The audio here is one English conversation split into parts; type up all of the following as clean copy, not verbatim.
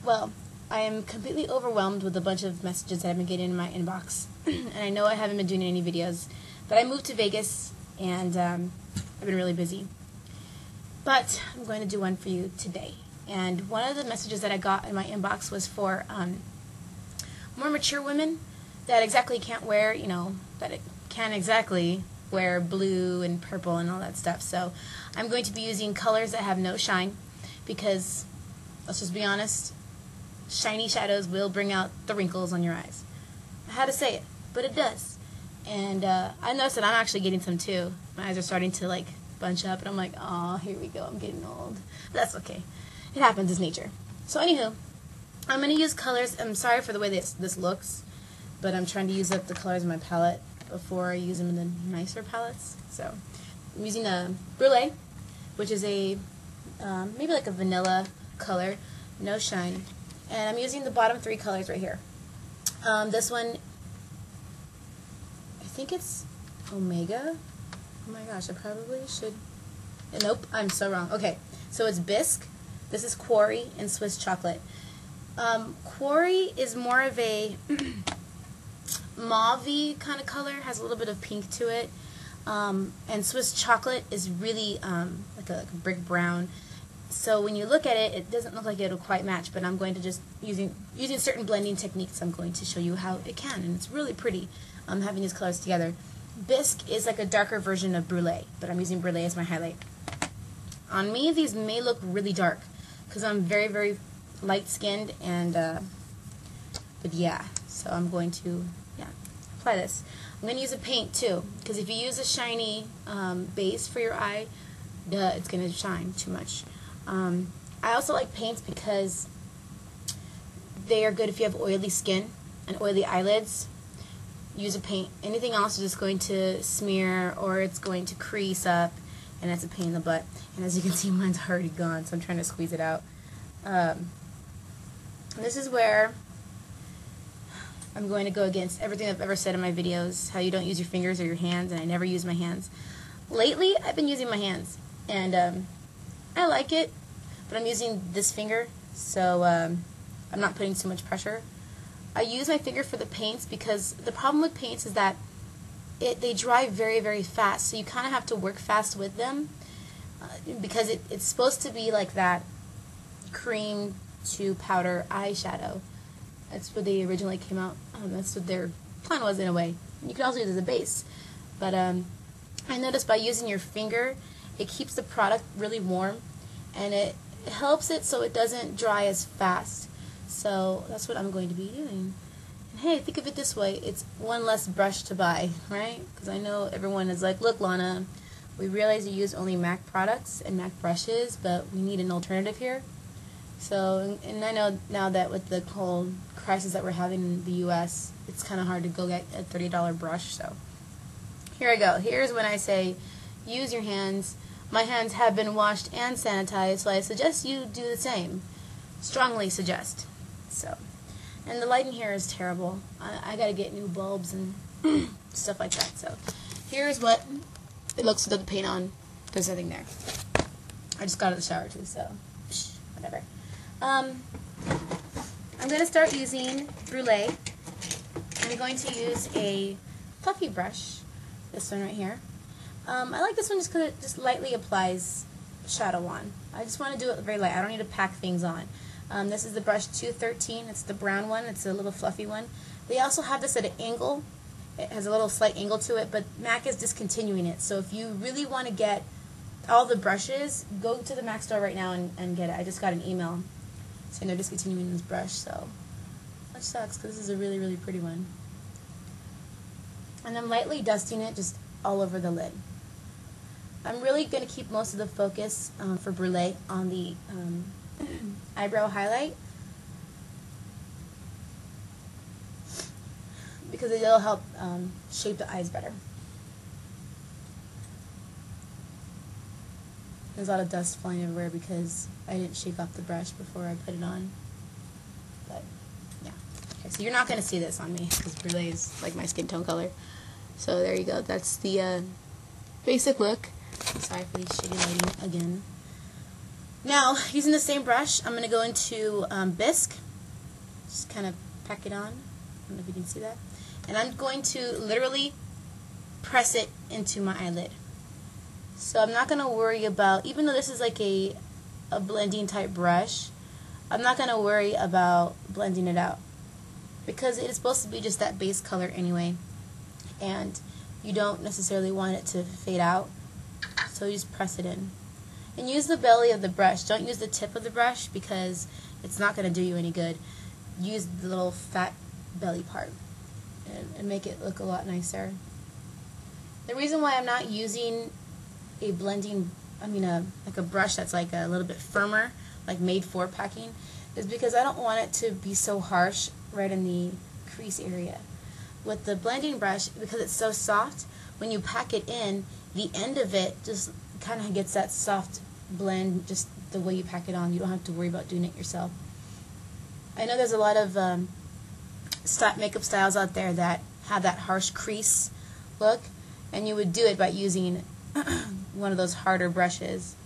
Well, I am completely overwhelmed with a bunch of messages that I've been getting in my inbox. And I know I haven't been doing any videos, but I moved to Vegas and I've been really busy. But I'm going to do one for you today. And one of the messages that I got in my inbox was for more mature women that exactly can't wear, that can't exactly wear blue and purple and all that stuff. So I'm going to be using colors that have no shine because, let's just be honest, shiny shadows will bring out the wrinkles on your eyes. I had to say it, but it does. And I noticed that I'm actually getting some too. My eyes are starting to bunch up, and I'm like, oh, here we go, I'm getting old. But that's okay. It happens, it's nature. So anywho, I'm going to use colors. I'm sorry for the way this looks, but I'm trying to use up the colors in my palette before I use them in the nicer palettes. So I'm using a Brulee, which is a maybe like a vanilla color, no shine. And I'm using the bottom three colors right here. This one, I think it's Omega. Oh my gosh, I probably should. Nope, I'm so wrong. Okay, so it's Bisque. This is Quarry and Swiss Chocolate. Quarry is more of a mauve-y kind of color, has a little bit of pink to it. And Swiss Chocolate is really like a brick brown. So when you look at it, it doesn't look like it'll quite match, but I'm going to just, using certain blending techniques, I'm going to show you how it can, and it's really pretty having these colors together. Bisque is like a darker version of Brulee, but I'm using Brulee as my highlight. On me, these may look really dark, because I'm very, very light-skinned, and, but yeah, so I'm going to, apply this. I'm going to use a paint, too, because if you use a shiny base for your eye, it's going to shine too much. I also like paints because they are good if you have oily skin and oily eyelids. Use a paint. Anything else is just going to smear or it's going to crease up, and that's a pain in the butt. And as you can see, mine's already gone, so I'm trying to squeeze it out. This is where I'm going to go against everything I've ever said in my videos, how you don't use your fingers or your hands, and I never use my hands. Lately, I've been using my hands, and I like it, but I'm using this finger, so I'm not putting too much pressure. I use my finger for the paints because the problem with paints is that they dry very, very fast, so you kind of have to work fast with them because it's supposed to be like that cream to powder eyeshadow. That's what they originally came out. That's what their plan was in a way. You can also use it as a base, but I noticed by using your finger, it keeps the product really warm, and it helps it so it doesn't dry as fast. So that's what I'm going to be doing. And hey, think of it this way, it's one less brush to buy, right? Because I know everyone is like, look, Lana, we realize you use only MAC products and MAC brushes, but we need an alternative here. So, and I know now that with the whole crisis that we're having in the U.S., it's kind of hard to go get a $30 brush. So here I go. Here's when I say use your hands. My hands have been washed and sanitized, so I suggest you do the same. Strongly suggest. So, and the lighting here is terrible. I gotta get new bulbs and stuff like that. So here's what it looks without the paint on. There's nothing there. I just got out of the shower too, so whatever. I'm going to start using Brulee. I'm going to use a fluffy brush, this one right here. I like this one just because it just lightly applies shadow on. I just want to do it very light. I don't need to pack things on. This is the brush 213. It's the brown one. It's a little fluffy one. They also have this at an angle. It has a little slight angle to it, but MAC is discontinuing it. So if you really want to get all the brushes, go to the MAC store right now and get it. I just got an email saying they're discontinuing this brush, so that sucks because this is a really, really pretty one. And I'm lightly dusting it just all over the lid. I'm really going to keep most of the focus for Brulee on the eyebrow highlight because it'll help shape the eyes better. There's a lot of dust flying everywhere because I didn't shake off the brush before I put it on. But, yeah. Okay, so you're not going to see this on me because Brulee is like my skin tone color. So there you go. That's the basic look. Sorry for the shitty lighting again. Now, using the same brush, I'm going to go into Bisque. Just kind of pack it on. I don't know if you can see that. And I'm going to literally press it into my eyelid. So I'm not going to worry about, even though this is like a blending type brush, I'm not going to worry about blending it out, because it is supposed to be just that base color anyway, and you don't necessarily want it to fade out, so you just press it in. And use the belly of the brush. Don't use the tip of the brush, because it's not going to do you any good. Use the little fat belly part and make it look a lot nicer. The reason why I'm not using a blending, like a brush that's like a little bit firmer, like made for packing, is because I don't want it to be so harsh right in the crease area. With the blending brush, because it's so soft, when you pack it in, the end of it just kind of gets that soft blend just the way you pack it on. You don't have to worry about doing it yourself. I know there's a lot of makeup styles out there that have that harsh crease look, and you would do it by using one of those harder brushes.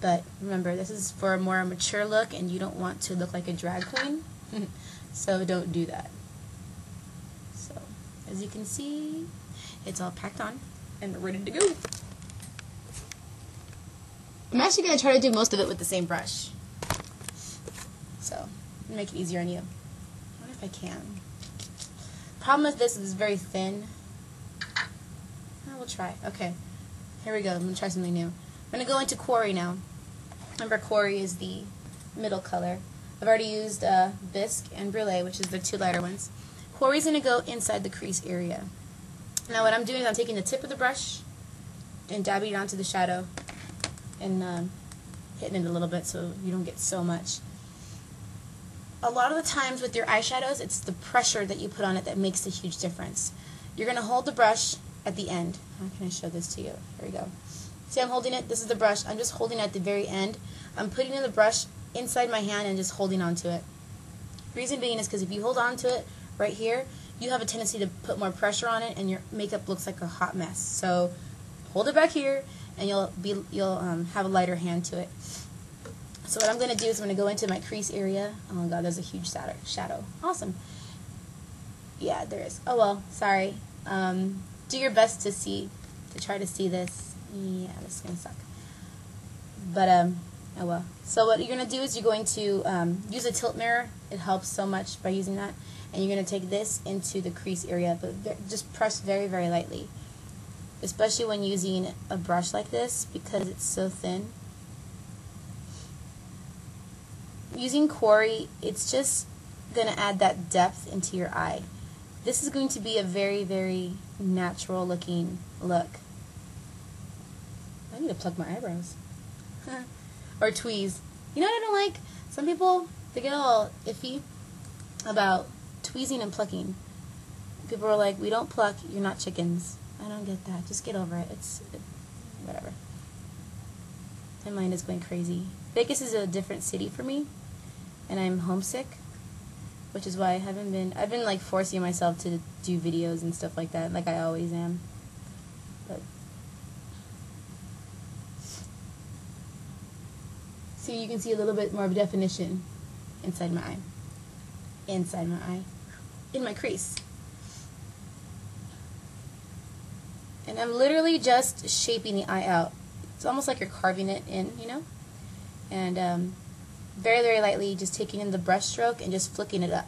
But remember, this is for a more mature look, and you don't want to look like a drag queen, so don't do that. So, as you can see, it's all packed on and ready to go. I'm actually going to try to do most of it with the same brush, so make it easier on you. I wonder if I can. Problem with this is it's very thin. We'll try. Okay, here we go. I'm going to try something new. I'm going to go into Quarry now. Remember, Quarry is the middle color. I've already used Bisque and Brulee, which is the two lighter ones. Quarry's going to go inside the crease area. Now what I'm doing is I'm taking the tip of the brush and dabbing it onto the shadow and hitting it a little bit so you don't get so much. A lot of the times with your eyeshadows, it's the pressure that you put on it that makes a huge difference. You're going to hold the brush at the end. How can I show this to you? Here we go. See, I'm holding it. This is the brush. I'm just holding it at the very end. I'm putting in the brush inside my hand and just holding on to it. Reason being is because if you hold on to it right here, you have a tendency to put more pressure on it and your makeup looks like a hot mess. So hold it back here and you'll have a lighter hand to it. So what I'm going to do is I'm going to go into my crease area. Oh my god, there's a huge shadow. Awesome. Yeah, there is. Oh well, sorry. Do your best to try to see this. Yeah, this is going to suck. But, oh well. So what you're going to do is you're going to use a tilt mirror. It helps so much by using that. And you're going to take this into the crease area, but just press very, very lightly. Especially when using a brush like this, because it's so thin. Using Quarry, it's just going to add that depth into your eye. This is going to be a very, very natural looking look. I need to pluck my eyebrows. Or tweeze. You know what I don't like? Some people, they get all iffy about tweezing and plucking. People are like, we don't pluck, you're not chickens. I don't get that. Just get over it. Whatever. My mind is going crazy. Vegas is a different city for me, and I'm homesick, which is why I've been like forcing myself to do videos and stuff like that, like I always am. But see, you can see a little bit more of definition inside my eye. Inside my eye. In my crease. And I'm literally just shaping the eye out. It's almost like you're carving it in, you know? And very, very lightly just taking in the brush stroke and just flicking it up.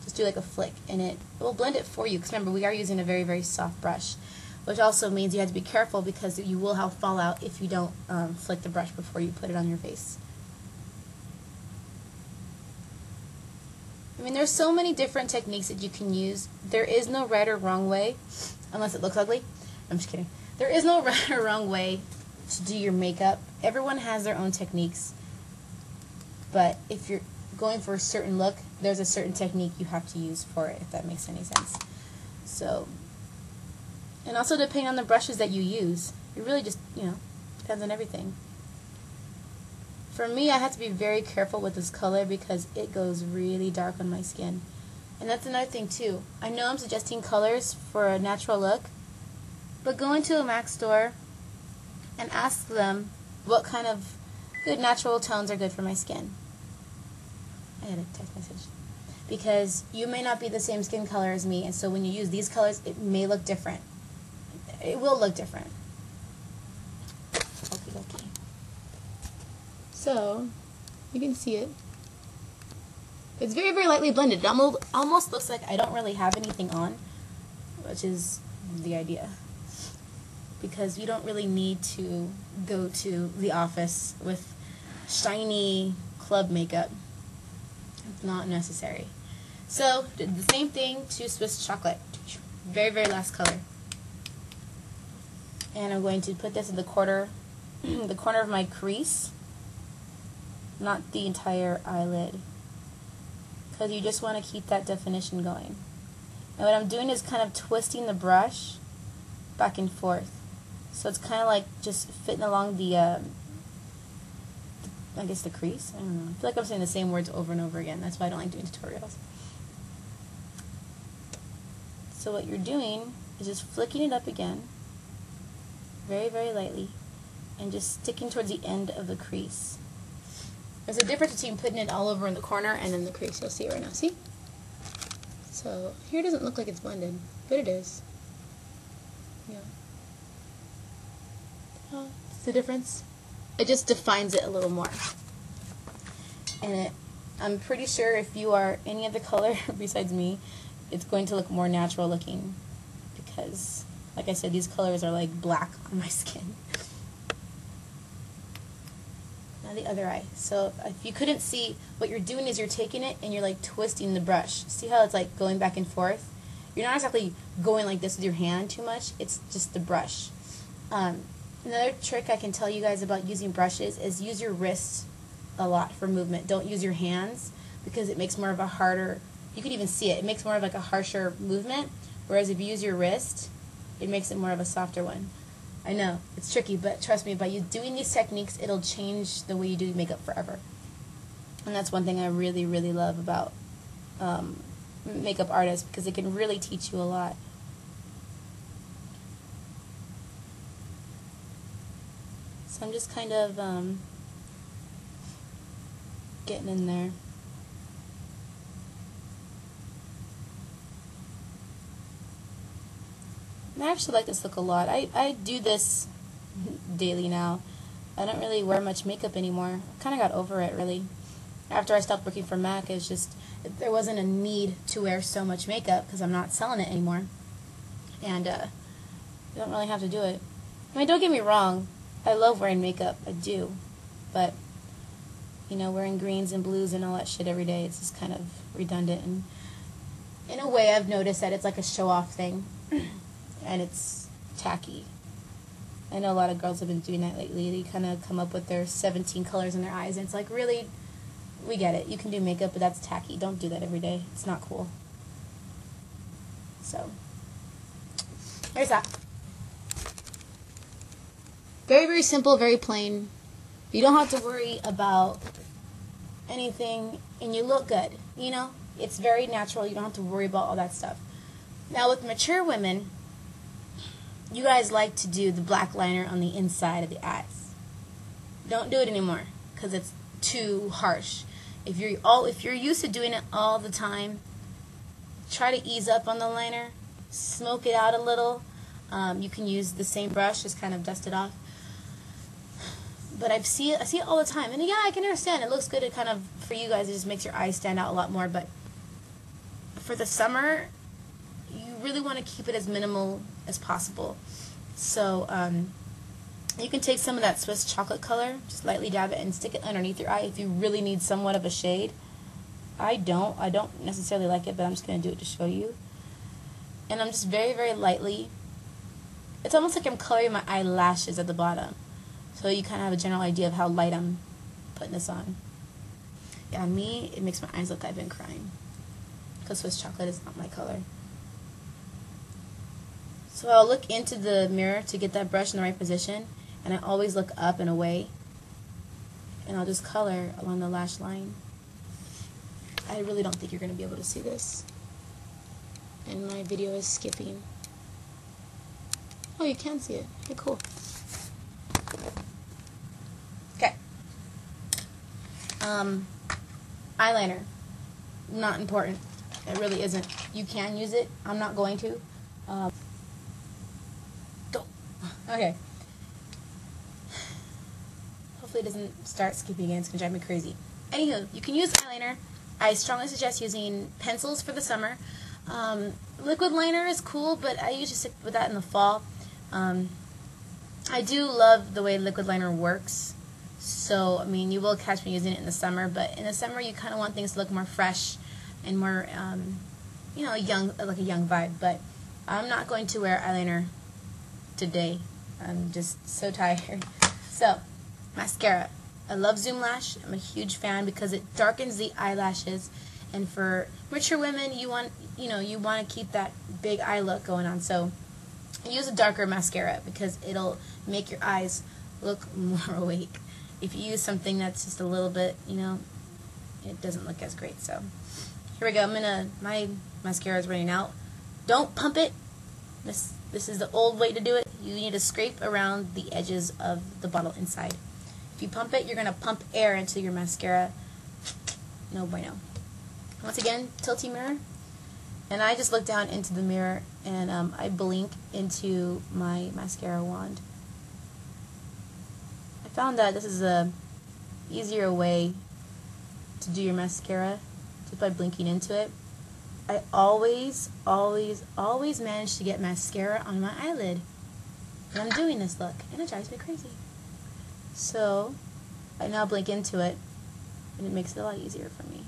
Just do like a flick, and it will blend it for you. Because remember, we are using a very, very soft brush, which also means you have to be careful because you will have fallout if you don't flick the brush before you put it on your face. I mean, there's so many different techniques that you can use. There is no right or wrong way, unless it looks ugly. I'm just kidding. There is no right or wrong way to do your makeup. Everyone has their own techniques. But if you're going for a certain look, there's a certain technique you have to use for it, if that makes any sense. So, and also depending on the brushes that you use, it really just, depends on everything. For me, I have to be very careful with this color because it goes really dark on my skin. And that's another thing too. I know I'm suggesting colors for a natural look, but go into a MAC store and ask them what kind of Good natural tones are good for my skin. I had a text message. Because you may not be the same skin color as me, and so when you use these colors, it may look different. It will look different. Okay. So, you can see it. It's very, very lightly blended. It almost looks like I don't really have anything on, which is the idea. Because you don't really need to go to the office with shiny club makeup. It's not necessary. So, did the same thing to Swiss chocolate. Very, very last color. And I'm going to put this in the corner of my crease, not the entire eyelid, because you just want to keep that definition going. And what I'm doing is kind of twisting the brush back and forth. So it's kind of like just fitting along the, I guess the crease. I don't know. I feel like I'm saying the same words over and over again. That's why I don't like doing tutorials. So what you're doing is just flicking it up again, very, very lightly, and just sticking towards the end of the crease. There's a difference between putting it all over in the corner and then the crease. You'll see it right now. See? So here it doesn't look like it's blended, but it is. Yeah. It's the difference. It just defines it a little more. And I'm pretty sure if you are any other color besides me, it's going to look more natural looking, because, like I said, these colors are like black on my skin. Now the other eye. So if you couldn't see, what you're doing is you're taking it and you're like twisting the brush. See how it's like going back and forth? You're not exactly going like this with your hand too much. It's just the brush. Another trick I can tell you guys about using brushes is use your wrist a lot for movement. Don't use your hands, because it makes more of a harder, you can even see it, it makes more of like a harsher movement, whereas if you use your wrist, it makes it more of a softer one. I know, it's tricky, but trust me, by you doing these techniques, it'll change the way you do makeup forever. And that's one thing I really, really love about makeup artists, because it can really teach you a lot. So I'm just kind of getting in there. I actually like this look a lot. I do this daily now. I don't really wear much makeup anymore. I kind of got over it, really. After I stopped working for MAC, it's just, there wasn't a need to wear so much makeup because I'm not selling it anymore. And you don't really have to do it. I mean, don't get me wrong. I love wearing makeup. I do. But, you know, wearing greens and blues and all that shit every day, it's just kind of redundant. And in a way, I've noticed that it's like a show-off thing. And it's tacky. I know a lot of girls have been doing that lately. They kind of come up with their 17 colors in their eyes, and it's like, really, we get it. You can do makeup, but that's tacky. Don't do that every day. It's not cool. So, there's that. Very, very simple, very plain. You don't have to worry about anything, and you look good. You know, it's very natural. You don't have to worry about all that stuff. Now, with mature women, you guys like to do the black liner on the inside of the eyes. Don't do it anymore, because it's too harsh. If you're used to doing it all the time, try to ease up on the liner, smoke it out a little. You can use the same brush, just kind of dust it off. But I see it all the time, and yeah, I can understand. It looks good. It kind of, for you guys, it just makes your eyes stand out a lot more. But for the summer, you really want to keep it as minimal as possible. So you can take some of that Swiss chocolate color, just lightly dab it and stick it underneath your eye if you really need somewhat of a shade. I don't necessarily like it, but I'm just going to do it to show you. And I'm just very, very lightly, it's almost like I'm coloring my eyelashes at the bottom. So you kind of have a general idea of how light I'm putting this on. Yeah, on me, it makes my eyes look like I've been crying, because Swiss chocolate is not my color. So I'll look into the mirror to get that brush in the right position, and I always look up and away, and I'll just color along the lash line. I really don't think you're going to be able to see this, and my video is skipping. Oh, you can see it. Okay, cool. Okay, Eyeliner, not important. It really isn't. You can use it. I'm not going to. Okay. Hopefully it doesn't start skipping again. It's going to drive me crazy. Anywho, you can use eyeliner. I strongly suggest using pencils for the summer. Liquid liner is cool, but I usually stick with that in the fall. I do love the way liquid liner works. So, I mean, you will catch me using it in the summer, but in the summer you kind of want things to look more fresh and more, you know, young, like a young vibe. But I'm not going to wear eyeliner today. I'm just so tired. So, mascara. I love Zoom Lash. I'm a huge fan because it darkens the eyelashes. And for mature women, you want to keep that big eye look going on. So, use a darker mascara because it'll make your eyes look more awake. If you use something that's just a little bit, you know, it doesn't look as great. So, here we go. My mascara is running out. Don't pump it. This is the old way to do it. You need to scrape around the edges of the bottle inside. If you pump it, you're going to pump air into your mascara. No bueno. Once again, tilty mirror. And I just look down into the mirror and I blink into my mascara wand. I found that this is a easier way to do your mascara just by blinking into it. I always manage to get mascara on my eyelid when I'm doing this look, and it drives me crazy. So I now blink into it, and it makes it a lot easier for me.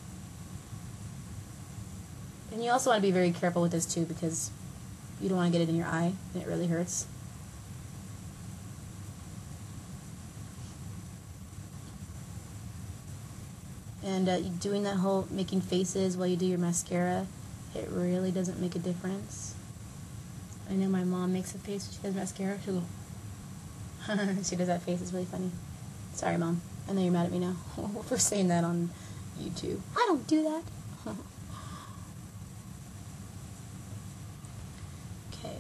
And you also want to be very careful with this too, because you don't want to get it in your eye, and it really hurts. And doing that whole making faces while you do your mascara, it really doesn't make a difference. I know my mom makes a face when she does mascara. She'll go, she does that face. It's really funny. Sorry, Mom. I know you're mad at me now for saying that on YouTube. I don't do that. Okay.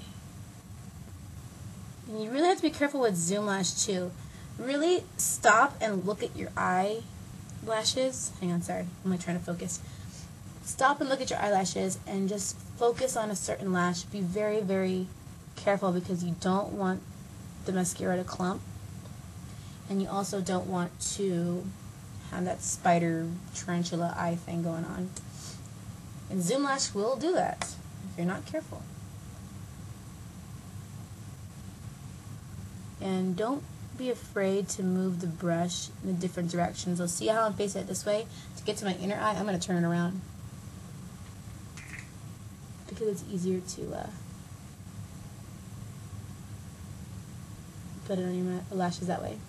And you really have to be careful with Zoom Lash too. Really stop and look at your eyelashes. Hang on, sorry. I'm like trying to focus. Stop and look at your eyelashes and just focus on a certain lash. Be very, very careful because you don't want the mascara to clump. And you also don't want to have that spider tarantula eye thing going on. And Zoom Lash will do that if you're not careful. And don't be afraid to move the brush in a different direction. So see how I'm facing it this way? To get to my inner eye, I'm going to turn it around. Because it's easier to put it on your lashes that way.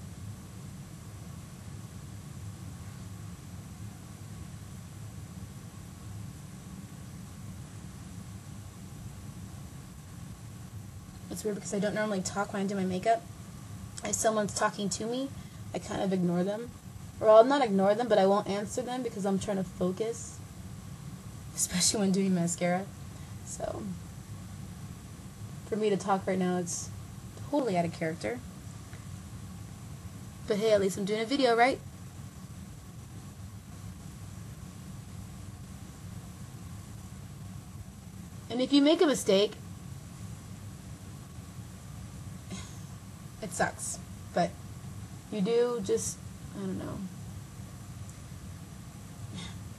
It's weird because I don't normally talk when I do my makeup. If someone's talking to me, I kind of ignore them. Or I'll not ignore them, but I won't answer them because I'm trying to focus. Especially when doing mascara. So, for me to talk right now, it's totally out of character. But hey, at least I'm doing a video, right? And if you make a mistake, it sucks. But you do just, I don't know.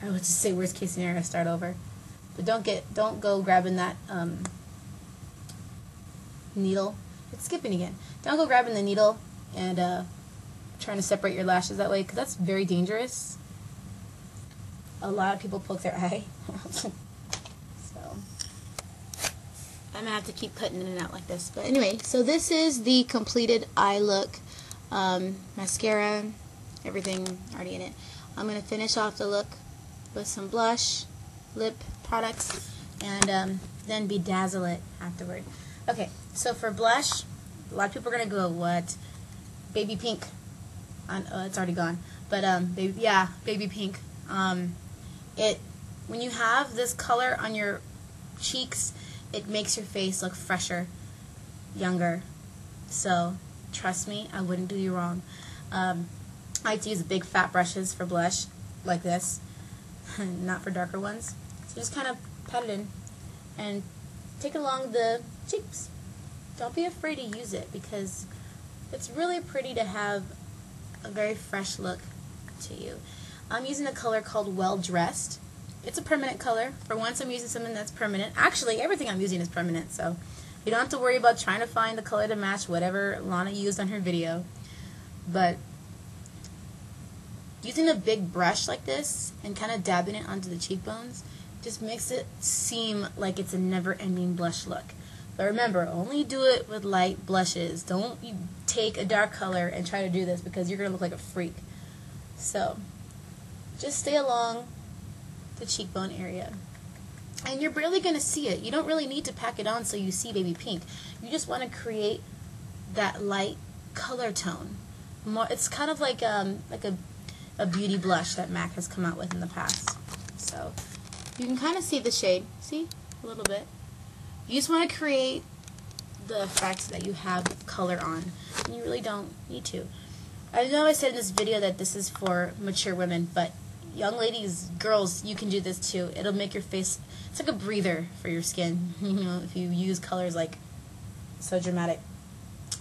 I would just say worst case scenario, start over. But don't go grabbing that needle. It's skipping again. Don't go grabbing the needle and trying to separate your lashes that way, because that's very dangerous. A lot of people poke their eye. So I'm gonna have to keep cutting in and out like this. But anyway, so this is the completed eye look. Mascara, everything already in it. I'm gonna finish off the look with some blush, lip products, and then bedazzle it afterward. Okay, so for blush, a lot of people are gonna go, what? Baby pink. Oh, it's already gone. But baby pink. When you have this color on your cheeks, it makes your face look fresher, younger. So trust me, I wouldn't do you wrong. I like to use big fat brushes for blush. like this, not for darker ones. So just kind of pat it in and take it along the cheeks. Don't be afraid to use it because it's really pretty to have a very fresh look to you. I'm using a color called Well Dressed. It's a permanent color. For once I'm using something that's permanent. Actually, everything I'm using is permanent, so you don't have to worry about trying to find the color to match whatever Lana used on her video. But using a big brush like this and kind of dabbing it onto the cheekbones just makes it seem like it's a never-ending blush look. But remember, only do it with light blushes. Don't you take a dark color and try to do this because you're going to look like a freak. So just stay along the cheekbone area. And you're barely going to see it. You don't really need to pack it on so you see baby pink. You just want to create that light color tone. It's kind of like a beauty blush that MAC has come out with in the past. So you can kind of see the shade. See? A little bit. You just want to create the effect that you have color on. And you really don't need to. I know I said in this video that this is for mature women, but young ladies, girls, you can do this too. It'll make your face, it's like a breather for your skin, you know, if you use colors like so dramatic.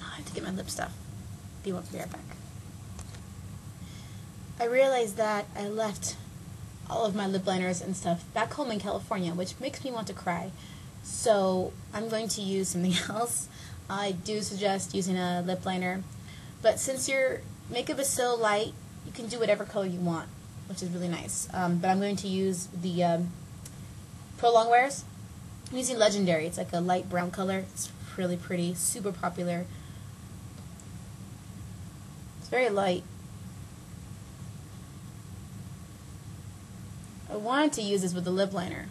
Oh, I have to get my lip stuff. Be right back. I realized that I left all of my lip liners and stuff back home in California, which makes me want to cry. So I'm going to use something else. I do suggest using a lip liner, but since your makeup is so light, you can do whatever color you want, which is really nice. But I'm going to use the Pro Longwears. I'm using Legendary. It's like a light brown color. It's really pretty, super popular. It's very light. I wanted to use this with the lip liner,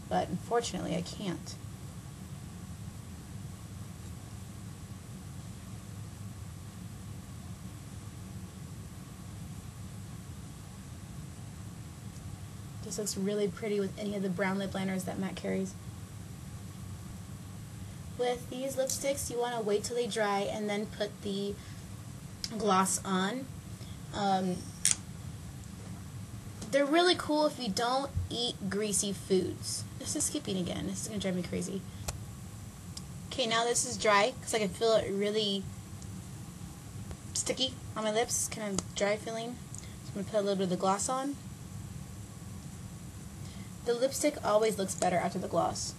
but unfortunately I can't. This looks really pretty with any of the brown lip liners that MAC carries. With these lipsticks, you want to wait till they dry and then put the gloss on. They're really cool if you don't eat greasy foods. This is skipping again. This is going to drive me crazy. Okay, now this is dry because I can feel it really sticky on my lips. Kind of dry feeling. So I'm going to put a little bit of the gloss on. The lipstick always looks better after the gloss,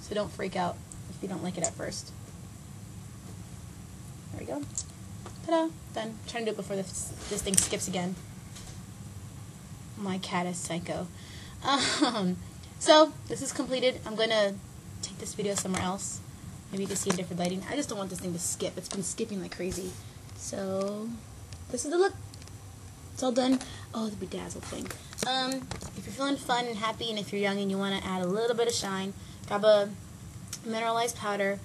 so don't freak out if you don't like it at first. There we go. Ta-da! Done. I'm trying to do it before this thing skips again. My cat is psycho. So, this is completed. I'm going to take this video somewhere else. Maybe you can see a different lighting. I just don't want this thing to skip. It's been skipping like crazy. So, this is the look. It's all done. Oh, the bedazzled thing. If you're feeling fun and happy, and if you're young and you want to add a little bit of shine, grab a mineralized powder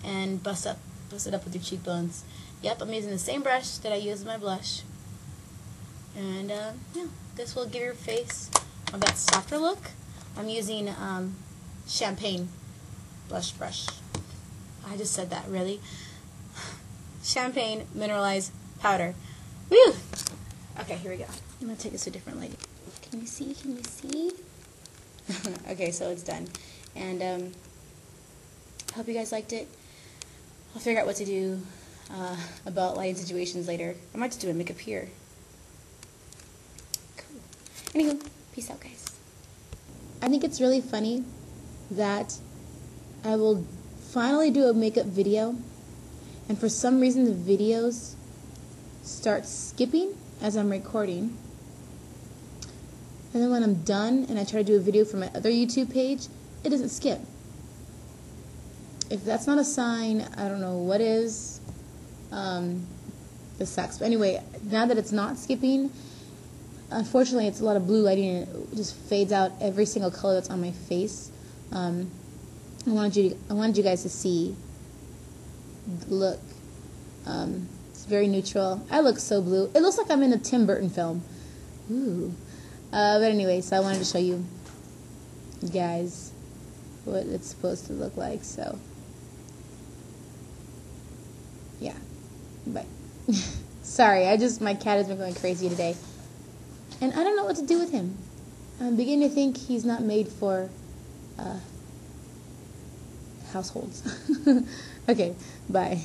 and bust it up with your cheekbones. Yep, I'm using the same brush that I used in my blush. And yeah, this will give your face a bit softer look. I'm using champagne blush brush. I just said that, really. Champagne mineralized powder. Woo! Okay, here we go. I'm going to take this to a different light. Can you see? Can you see? Okay, so it's done. And I hope you guys liked it. I'll figure out what to do about lighting situations later. I might just do a makeup here. Cool. Anywho, peace out, guys. I think it's really funny that I will finally do a makeup video, and for some reason the videos start skipping as I'm recording, and then when I'm done and I try to do a video for my other YouTube page, it doesn't skip. If that's not a sign, I don't know what is. This sucks. But anyway, now that it's not skipping, unfortunately it's a lot of blue lighting and it just fades out every single color that's on my face. I wanted you guys to see the look. It's very neutral. I look so blue. It looks like I'm in a Tim Burton film. Ooh. But anyway, so I wanted to show you guys what it's supposed to look like. So, yeah. Bye. Sorry, my cat has been going crazy today. And I don't know what to do with him. I'm beginning to think he's not made for households. Okay, bye.